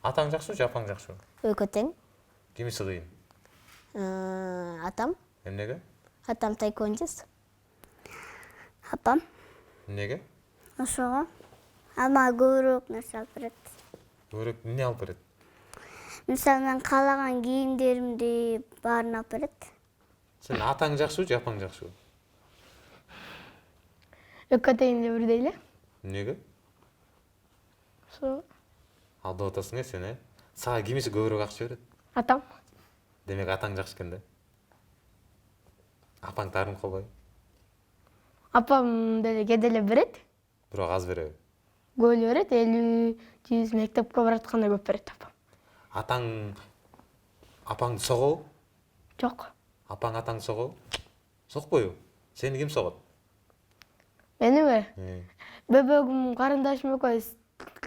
Атаң жакшыбы же апаң жакшыбы? Экөө тең. Кимиси кыйын? Атам. Эмнеге? Атам таеквондост. Апам. Эмнеге? Ошого. Ама көбүрөөк нерсе алып берет. Көбүрөөк эмне алып берет? Мисалы мен каалаган кийимдеримди баарын алып берет. Сен атаң жакшыбы же апаң жакшыбы? Экөө тең де бирдей эле. Эмнеге? Ошо Алдап атасың сен, Сага кимиси көбүрөөк акча берет? атам. Демек атаң жакшы экен да. Апаң таарынып калбайбы? Апам деле кээде эле берет. Бирок аз береби? Көп эле берет, 50-100 мектепке баратканда көп берет апам. Апаңды согобу? Жок. Апаң атаңды согобу? Сокпойбу? Сени ким согот? Мениби? Бөбөгүм, карындашым экөөбүз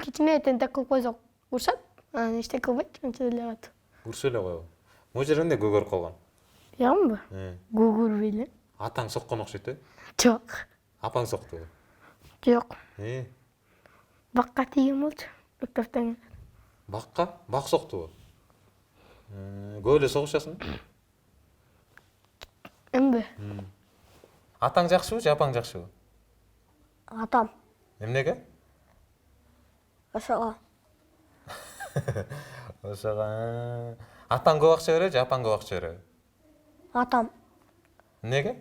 кичине тентек кылып койсок урушат. Анан эчтеке кылбайт, анча деле калат. Урушуп эле койбу? Могу жеринде көгөрүп калган. Ягынбы? Көгөрбөй эле. Атаң соккон окшойт, Жок. Апаң соктубу? Жок. Бакка тийген болчу. Мектептен. Бакка? Бак соктубу? Көп эле согушасың? Эмби? Атаң жакшыбы же апаң жакшыбы? Атам. Эмнеге? Ошого. Ошого. Атаң көп акча береби же апаң көп акча береби? Атам. Эмнеге?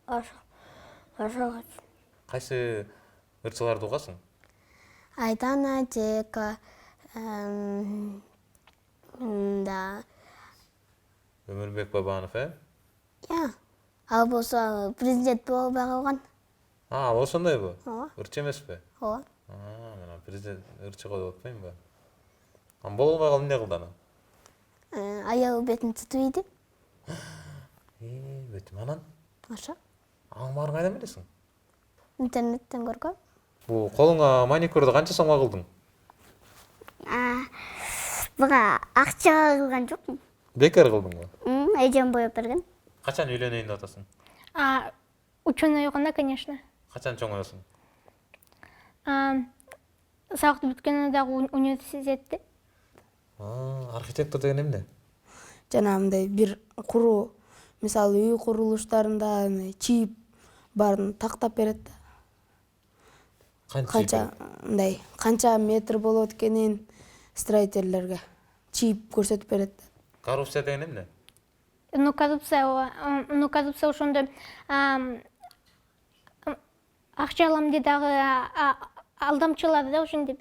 Ошого. Кайсы ырчыларды угасың? Айдана, Жека, да. Өмүрбек Бабанов, Я. Ал болсо президент болбой калган. Ал ошондойбу? Ооба. Ырчы эмеспи? Ооба. Мына президент ырчы коюп атпайбы? Боло албай калып эмне кылды анан? Аябы бетин тутуп ийди. Бетим анан? Ошо. Анын баарын кайдан билесиң? Интернеттен көргөм. Бул колуңа маникюрду канча сомго кылдың? Буга акчага кылган жокмун. Бекер кылдыңбы? Эжем боеп берген. Качан үйлөнөйүн деп атасың? Ученый окуганда, конечно. Качан чоңоёсуң? Сабакты бүткөндө дагы университетте. Архитектор деген эмне? Жанагындай бир куруу, мисалы үй курулуштарында чип баарын тактап берет да. Канча метр болот экенин строительдерге чип көрсөтүп берет да. Коррупция деген эмне? Коррупция ошондо акча алам деп дагы алдамчылар да ошентип.